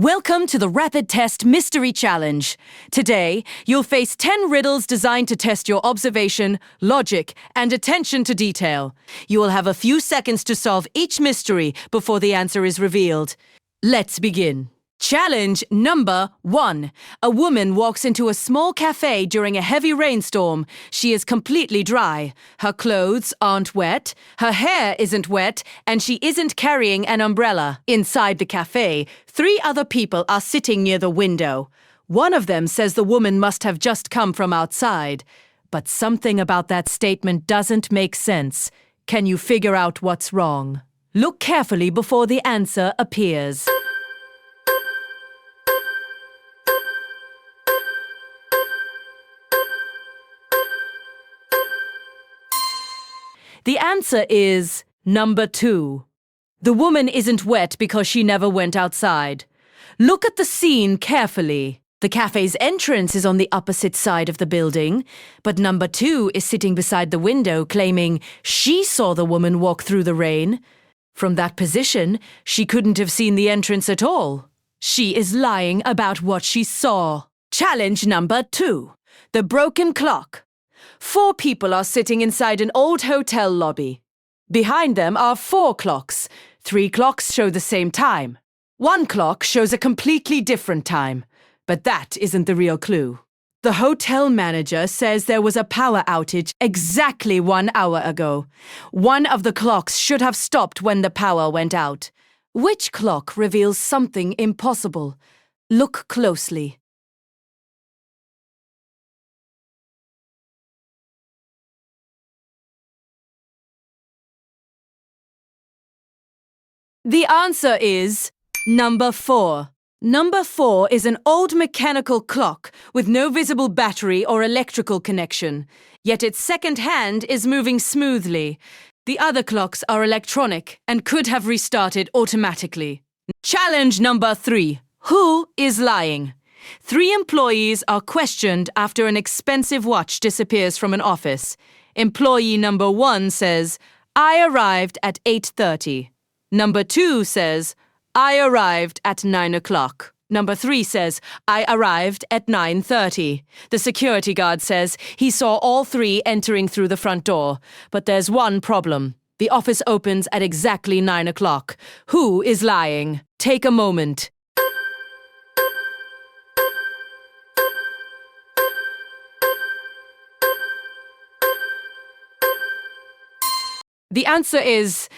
Welcome to the Rapid Test Mystery Challenge. Today, you'll face 10 riddles designed to test your observation, logic, and attention to detail. You will have a few seconds to solve each mystery before the answer is revealed. Let's begin. Challenge number 1. A woman walks into a small cafe during a heavy rainstorm. She is completely dry. Her clothes aren't wet, her hair isn't wet, and she isn't carrying an umbrella. Inside the cafe, 3 other people are sitting near the window. One of them says the woman must have just come from outside. But something about that statement doesn't make sense. Can you figure out what's wrong? Look carefully before the answer appears. The answer is number 2. The woman isn't wet because she never went outside. Look at the scene carefully. The cafe's entrance is on the opposite side of the building, but number 2 is sitting beside the window claiming she saw the woman walk through the rain. From that position, she couldn't have seen the entrance at all. She is lying about what she saw. Challenge number 2. The broken clock. 4 people are sitting inside an old hotel lobby. Behind them are 4 clocks. 3 clocks show the same time. 1 clock shows a completely different time. But that isn't the real clue. The hotel manager says there was a power outage exactly 1 hour ago. One of the clocks should have stopped when the power went out. Which clock reveals something impossible? Look closely. The answer is number 4. Number 4 is an old mechanical clock with no visible battery or electrical connection, yet its second hand is moving smoothly. The other clocks are electronic and could have restarted automatically. Challenge number 3. Who is lying? 3 employees are questioned after an expensive watch disappears from an office. Employee number 1 says, "I arrived at 8:30. Number 2 says, "I arrived at 9 o'clock. Number 3 says, "I arrived at 9:30. The security guard says he saw all 3 entering through the front door. But there's one problem. The office opens at exactly 9 o'clock. Who is lying? Take a moment. The answer is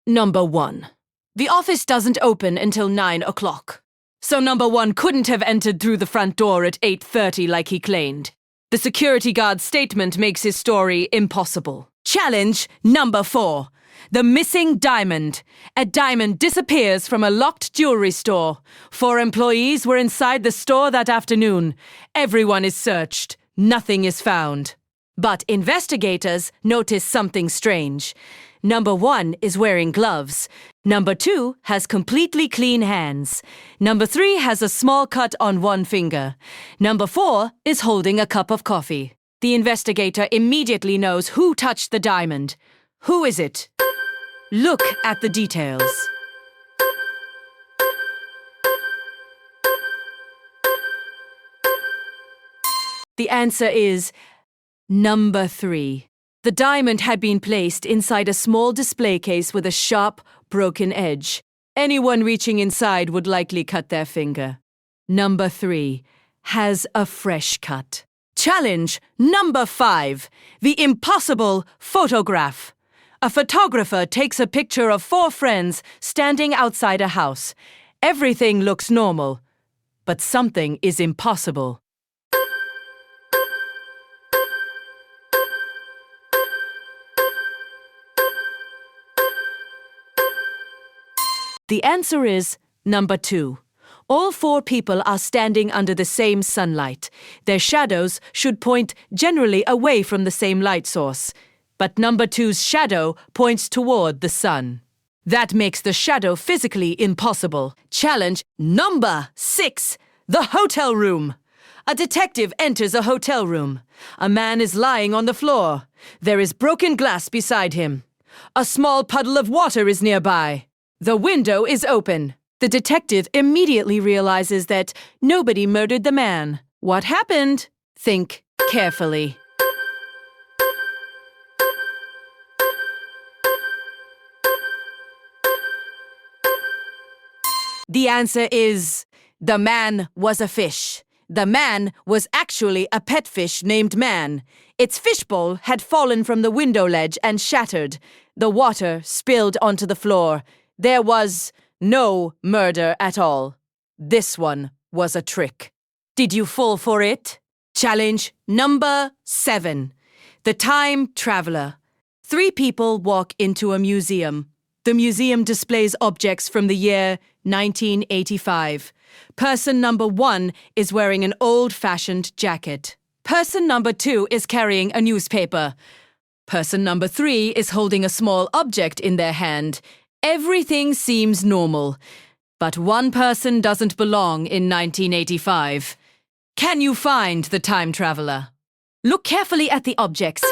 number 1. The office doesn't open until 9 o'clock. So number 1 couldn't have entered through the front door at 8:30 like he claimed. The security guard's statement makes his story impossible. Challenge number 4. The missing diamond. A diamond disappears from a locked jewelry store. 4 employees were inside the store that afternoon. Everyone is searched. Nothing is found. But investigators notice something strange. Number 1 is wearing gloves. Number 2 has completely clean hands. Number 3 has a small cut on one finger. Number 4 is holding a cup of coffee. The investigator immediately knows who touched the diamond. Who is it? Look at the details. The answer is number 3. The diamond had been placed inside a small display case with a sharp, broken edge. Anyone reaching inside would likely cut their finger. Number 3 has a fresh cut. Challenge number 5. The impossible photograph. A photographer takes a picture of 4 friends standing outside a house. Everything looks normal, but something is impossible. The answer is number 2. All 4 people are standing under the same sunlight. Their shadows should point generally away from the same light source. But number 2's shadow points toward the sun. That makes the shadow physically impossible. Challenge number 6. The hotel room. A detective enters a hotel room. A man is lying on the floor. There is broken glass beside him. A small puddle of water is nearby. The window is open. The detective immediately realizes that nobody murdered the man. What happened? Think carefully. The answer is, the man was a fish. The man was actually a pet fish named Man. Its fishbowl had fallen from the window ledge and shattered. The water spilled onto the floor. There was no murder at all. This one was a trick. Did you fall for it? Challenge number 7. The Time Traveler. 3 people walk into a museum. The museum displays objects from the year 1985. Person number 1 is wearing an old-fashioned jacket. Person number 2 is carrying a newspaper. Person number 3 is holding a small object in their hand. Everything seems normal. But one person doesn't belong in 1985. Can you find the time traveler? Look carefully at the objects.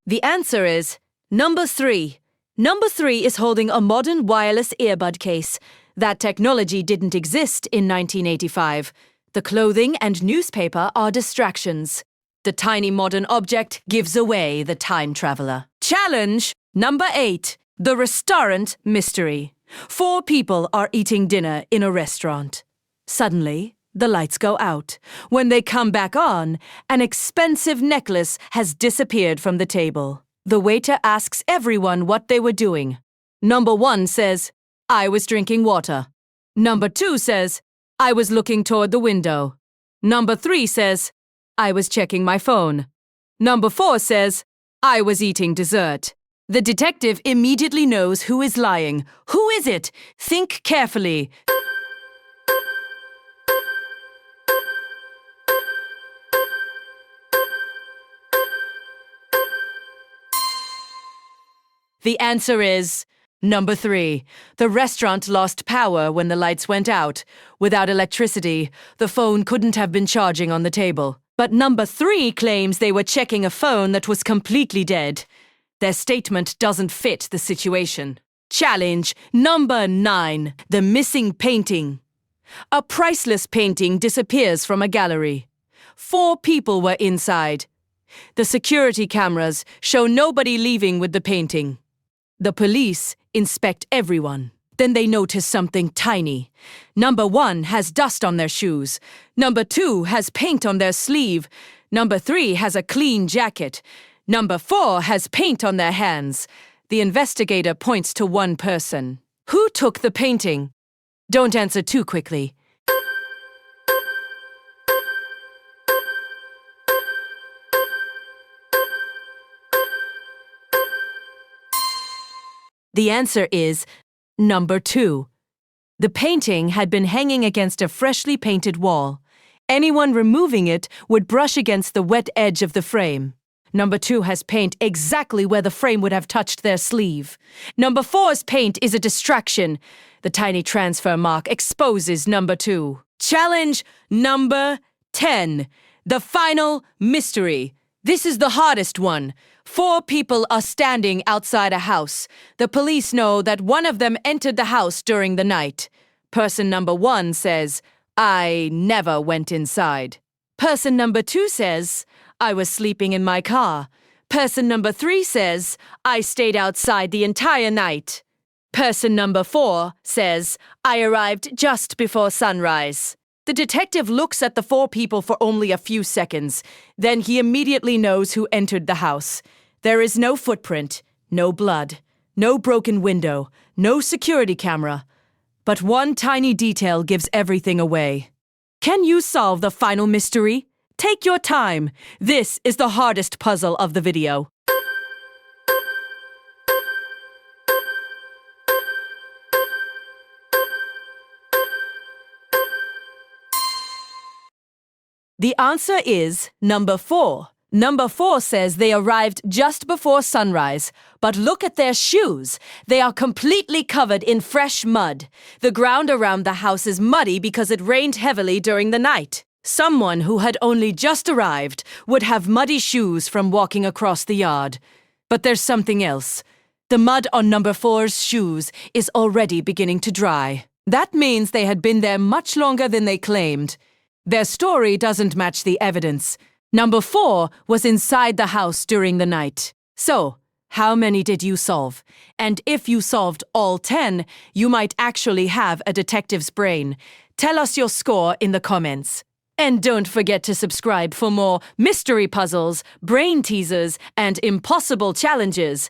The answer is number 3. Number 3 is holding a modern wireless earbud case. That technology didn't exist in 1985. The clothing and newspaper are distractions. The tiny modern object gives away the time traveler. Challenge number 8. The Restaurant Mystery. 4 people are eating dinner in a restaurant. Suddenly, the lights go out. When they come back on, an expensive necklace has disappeared from the table. The waiter asks everyone what they were doing. Number 1 says, "I was drinking water." Number 2 says, "I was looking toward the window." Number 3 says, "I was checking my phone." Number 4 says, "I was eating dessert." The detective immediately knows who is lying. Who is it? Think carefully. The answer is number 3. The restaurant lost power when the lights went out. Without electricity, the phone couldn't have been charging on the table. But number 3 claims they were checking a phone that was completely dead. Their statement doesn't fit the situation. Challenge number 9. The Missing Painting. A priceless painting disappears from a gallery. 4 people were inside. The security cameras show nobody leaving with the painting. The police inspect everyone. Then they notice something tiny. Number 1 has dust on their shoes. Number 2 has paint on their sleeve. Number 3 has a clean jacket. Number 4 has paint on their hands. The investigator points to one person. Who took the painting? Don't answer too quickly. The answer is number 2. The painting had been hanging against a freshly painted wall. Anyone removing it would brush against the wet edge of the frame. Number 2 has paint exactly where the frame would have touched their sleeve. Number 4's paint is a distraction. The tiny transfer mark exposes number 2. Challenge number 10. The Final Mystery. This is the hardest one. 4 people are standing outside a house. The police know that one of them entered the house during the night. Person number 1 says, "I never went inside." Person number 2 says, "I was sleeping in my car." Person number 3 says, "I stayed outside the entire night." Person number 4 says, "I arrived just before sunrise." The detective looks at the 4 people for only a few seconds. Then he immediately knows who entered the house. There is no footprint, no blood, no broken window, no security camera. But one tiny detail gives everything away. Can you solve the final mystery? Take your time. This is the hardest puzzle of the video. The answer is number 4. Number 4 says they arrived just before sunrise. But look at their shoes. They are completely covered in fresh mud. The ground around the house is muddy because it rained heavily during the night. Someone who had only just arrived would have muddy shoes from walking across the yard. But there's something else. The mud on number 4's shoes is already beginning to dry. That means they had been there much longer than they claimed. Their story doesn't match the evidence. Number 4 was inside the house during the night. So, how many did you solve? And if you solved all 10, you might actually have a detective's brain. Tell us your score in the comments. And don't forget to subscribe for more mystery puzzles, brain teasers, and impossible challenges.